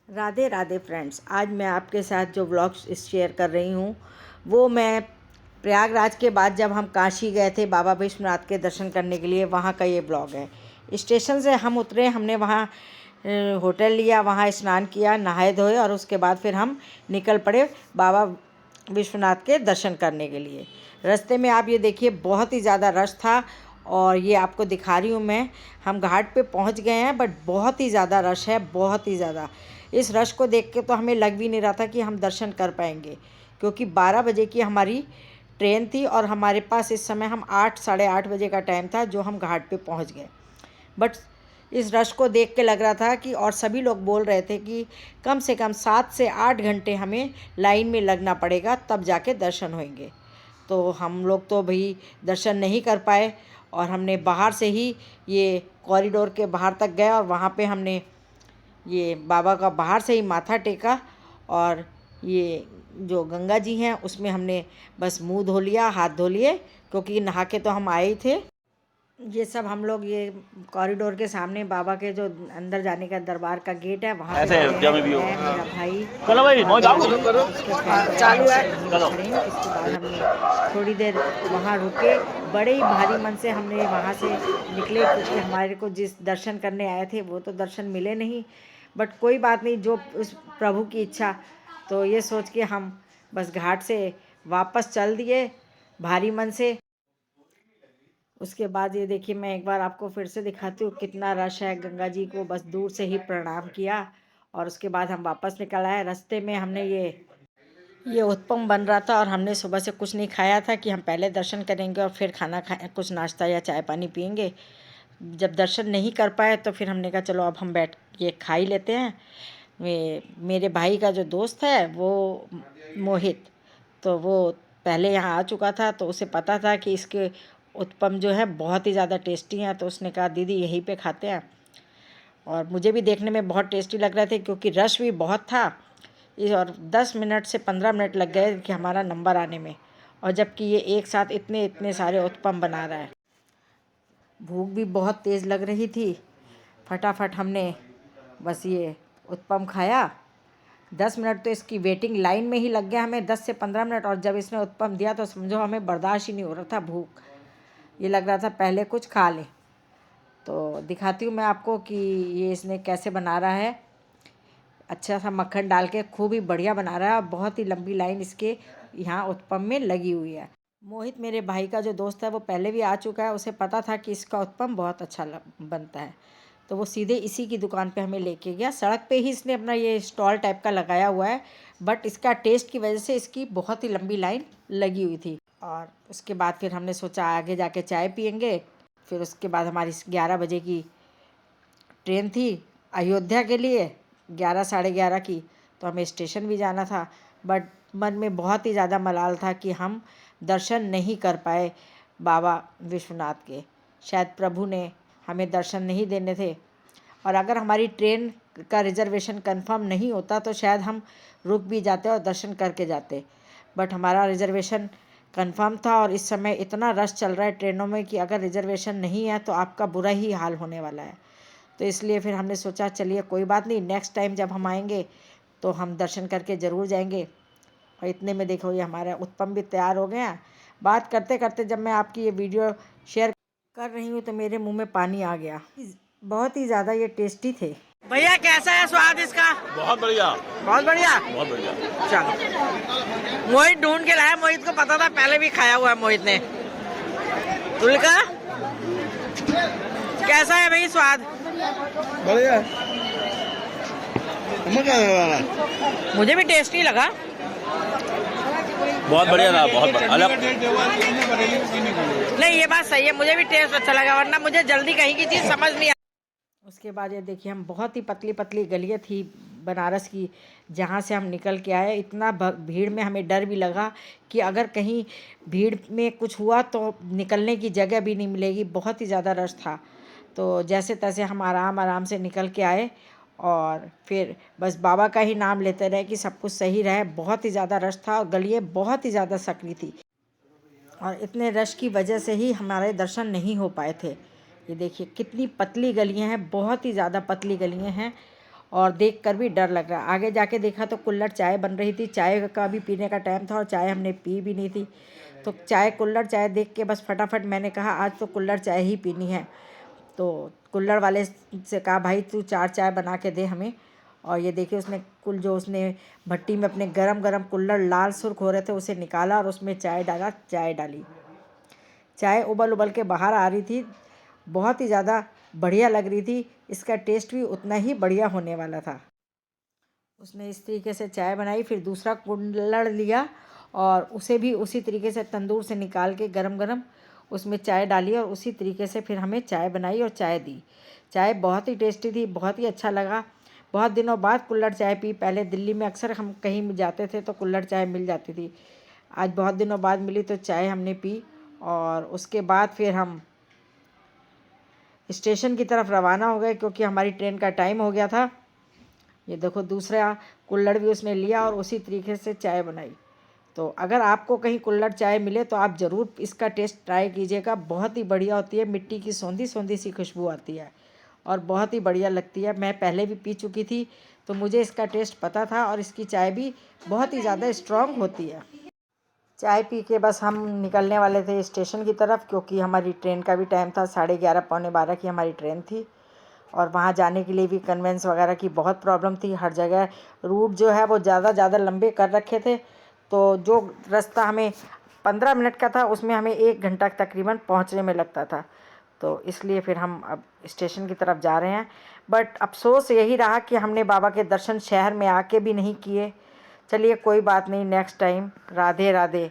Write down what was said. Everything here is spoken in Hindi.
राधे राधे फ्रेंड्स। आज मैं आपके साथ जो व्लॉग शेयर कर रही हूँ वो मैं प्रयागराज के बाद जब हम काशी गए थे बाबा विश्वनाथ के दर्शन करने के लिए, वहाँ का ये ब्लॉग है। स्टेशन से हम उतरे, हमने वहाँ होटल लिया, वहाँ स्नान किया, नहाए धोए और उसके बाद फिर हम निकल पड़े बाबा विश्वनाथ के दर्शन करने के लिए। रास्ते में आप ये देखिए बहुत ही ज़्यादा रश था और ये आपको दिखा रही हूँ मैं। हम घाट पे पहुँच गए हैं बट बहुत ही ज़्यादा रश है, बहुत ही ज़्यादा। इस रश को देख के तो हमें लग भी नहीं रहा था कि हम दर्शन कर पाएंगे, क्योंकि 12 बजे की हमारी ट्रेन थी और हमारे पास इस समय हम 8 साढ़े 8 बजे का टाइम था जो हम घाट पे पहुँच गए। बट इस रश को देख के लग रहा था कि, और सभी लोग बोल रहे थे कि कम से कम 7 से 8 घंटे हमें लाइन में लगना पड़ेगा तब जाके दर्शन होंगे। तो हम लोग तो भाई दर्शन नहीं कर पाए और हमने बाहर से ही ये कॉरिडोर के बाहर तक गए और वहाँ पे हमने ये बाबा का बाहर से ही माथा टेका और ये जो गंगा जी हैं उसमें हमने बस मुंह धो लिया, हाथ धो लिए, क्योंकि नहा के तो हम आए ही थे। ये सब हम लोग ये कॉरिडोर के सामने बाबा के जो अंदर जाने का दरबार का गेट है वहाँ पे ऐसे जब भी हो मैं, मेरा भाई चलो भाई मौज आओ चालू है। चलो इसके बाद हमने थोड़ी देर वहाँ रुके, बड़े ही भारी मन से हमने वहाँ से निकले, क्योंकि हमारे को जिस दर्शन करने आए थे वो तो दर्शन मिले नहीं। बट कोई बात नहीं, जो उस प्रभु की इच्छा। तो ये सोच के हम बस घाट से वापस चल दिए भारी मन से। उसके बाद ये देखिए, मैं एक बार आपको फिर से दिखाती हूँ कितना रश है। गंगा जी को बस दूर से ही प्रणाम किया और उसके बाद हम वापस निकल आए। रास्ते में हमने ये उत्पम बन रहा था और हमने सुबह से कुछ नहीं खाया था कि हम पहले दर्शन करेंगे और फिर खाना खाए, कुछ नाश्ता या चाय पानी पियेंगे। जब दर्शन नहीं कर पाए तो फिर हमने कहा चलो अब हम बैठ ये खा ही लेते हैं। मेरे भाई का जो दोस्त है वो मोहित, तो वो पहले यहाँ आ चुका था तो उसे पता था कि इसके उत्पम जो है बहुत ही ज़्यादा टेस्टी हैं, तो उसने कहा दीदी यहीं पे खाते हैं। और मुझे भी देखने में बहुत टेस्टी लग रहे थे क्योंकि रश भी बहुत था। और 10 मिनट से 15 मिनट लग गए कि हमारा नंबर आने में, और जबकि ये एक साथ इतने इतने सारे उत्पम बना रहा है। भूख भी बहुत तेज़ लग रही थी। फटाफट हमने बस ये उत्पम खाया। 10 मिनट तो इसकी वेटिंग लाइन में ही लग गया हमें, 10 से 15 मिनट। और जब इसने उत्पम दिया तो समझो हमें बर्दाश्त ही नहीं हो रहा था भूख। ये लग रहा था पहले कुछ खा लें। तो दिखाती हूँ मैं आपको कि ये इसने कैसे बना रहा है। अच्छा सा मक्खन डाल के खूब ही बढ़िया बना रहा है और बहुत ही लंबी लाइन इसके यहाँ उत्पम में लगी हुई है। मोहित मेरे भाई का जो दोस्त है वो पहले भी आ चुका है, उसे पता था कि इसका उत्पम बहुत अच्छा बनता है, तो वो सीधे इसी की दुकान पे हमें लेके गया। सड़क पे ही इसने अपना ये स्टॉल टाइप का लगाया हुआ है, बट इसका टेस्ट की वजह से इसकी बहुत ही लंबी लाइन लगी हुई थी। और उसके बाद फिर हमने सोचा आगे जाके चाय पियेंगे। फिर उसके बाद हमारी 11 बजे की ट्रेन थी अयोध्या के लिए, 11 साढ़े 11 की, तो हमें स्टेशन भी जाना था। बट मन में बहुत ही ज़्यादा मलाल था कि हम दर्शन नहीं कर पाए बाबा विश्वनाथ के। शायद प्रभु ने हमें दर्शन नहीं देने थे, और अगर हमारी ट्रेन का रिज़र्वेशन कंफर्म नहीं होता तो शायद हम रुक भी जाते और दर्शन करके जाते। बट हमारा रिज़र्वेशन कंफर्म था और इस समय इतना रश चल रहा है ट्रेनों में कि अगर रिज़र्वेशन नहीं है तो आपका बुरा ही हाल होने वाला है। तो इसलिए फिर हमने सोचा चलिए कोई बात नहीं, नेक्स्ट टाइम जब हम आएंगे तो हम दर्शन करके ज़रूर जाएंगे। और इतने में देखो ये हमारा उत्पम भी तैयार हो गया। बात करते करते जब मैं आपकी ये वीडियो शेयर कर रही हूँ तो मेरे मुंह में पानी आ गया। बहुत ही ज़्यादा ये टेस्टी थे। भैया कैसा है स्वाद इसका? बहुत बढ़िया बहुत बढ़िया। बहुत बढ़िया। चलो, मोहित ढूंढ के लाया, मोहित को पता था, पहले भी खाया हुआ है मोहित ने। तुलका कैसा है भाई स्वाद? बढ़िया, मुझे भी टेस्टी लगा। बहुत बढ़िया था, बहुत अलग। नहीं ये बात सही है, मुझे भी टेस्ट अच्छा लगा, वरना मुझे जल्दी कहीं की चीज़ समझ नहीं आ। उसके बाद ये देखिए, हम बहुत ही पतली पतली गलियाँ थी बनारस की जहाँ से हम निकल के आए। इतना भीड़ में हमें डर भी लगा कि अगर कहीं भीड़ में कुछ हुआ तो निकलने की जगह भी नहीं मिलेगी, बहुत ही ज़्यादा रश था। तो जैसे तैसे हम आराम आराम से निकल के आए और फिर बस बाबा का ही नाम लेते रहे कि सब कुछ सही रहे। बहुत ही ज़्यादा रश था और गलियाँ बहुत ही ज़्यादा सकरी थी, और इतने रश की वजह से ही हमारे दर्शन नहीं हो पाए थे। ये देखिए कितनी पतली गलियां हैं, बहुत ही ज़्यादा पतली गलियां हैं। और देखकर भी डर लग रहा। आगे जाके देखा तो कुल्हड़ चाय बन रही थी। चाय का भी पीने का टाइम था और चाय हमने पी भी नहीं थी। तो कुल्हड़ चाय देख के बस फटाफट मैंने कहा आज तो कुल्हड़ चाय ही पीनी है। तो कुल्हड़ वाले से कहा भाई तू 4 चाय बना के दे हमें। और ये देखिए उसने भट्टी में अपने गरम गरम कुल्हड़ लाल सुर्ख हो रहे थे उसे निकाला और उसमें चाय डाली। चाय उबल उबल के बाहर आ रही थी। बहुत ही ज़्यादा बढ़िया लग रही थी। इसका टेस्ट भी उतना ही बढ़िया होने वाला था। उसने इस तरीके से चाय बनाई। फिर दूसरा कुल्हड़ लिया और उसे भी उसी तरीके से तंदूर से निकाल के गरम गरम उसमें चाय डाली और उसी तरीके से फिर हमें चाय बनाई और चाय दी। चाय बहुत ही टेस्टी थी, बहुत ही अच्छा लगा। बहुत दिनों बाद कुल्हड़ चाय पी। पहले दिल्ली में अक्सर हम कहीं जाते थे तो कुल्हड़ चाय मिल जाती थी। आज बहुत दिनों बाद मिली तो चाय हमने पी और उसके बाद फिर हम स्टेशन की तरफ रवाना हो गए क्योंकि हमारी ट्रेन का टाइम हो गया था। ये देखो दूसरा कुल्हड़ भी उसने लिया और उसी तरीके से चाय बनाई। तो अगर आपको कहीं कुल्हड़ चाय मिले तो आप ज़रूर इसका टेस्ट ट्राई कीजिएगा। बहुत ही बढ़िया होती है। मिट्टी की सौंधी सौंधी सी खुशबू आती है और बहुत ही बढ़िया लगती है। मैं पहले भी पी चुकी थी तो मुझे इसका टेस्ट पता था और इसकी चाय भी बहुत ही ज़्यादा स्ट्रॉन्ग होती है। चाय पी के बस हम निकलने वाले थे स्टेशन की तरफ क्योंकि हमारी ट्रेन का भी टाइम था। 11:30 पौने 12 की हमारी ट्रेन थी और वहाँ जाने के लिए भी कन्वेंस वगैरह की बहुत प्रॉब्लम थी। हर जगह रूट जो है वो ज़्यादा लंबे कर रखे थे। तो जो रास्ता हमें 15 मिनट का था उसमें हमें 1 घंटा तकरीबन पहुँचने में लगता था। तो इसलिए फिर हम अब स्टेशन की तरफ जा रहे हैं। बट अफसोस यही रहा कि हमने बाबा के दर्शन शहर में आके भी नहीं किए। चलिए कोई बात नहीं, नेक्स्ट टाइम। राधे राधे।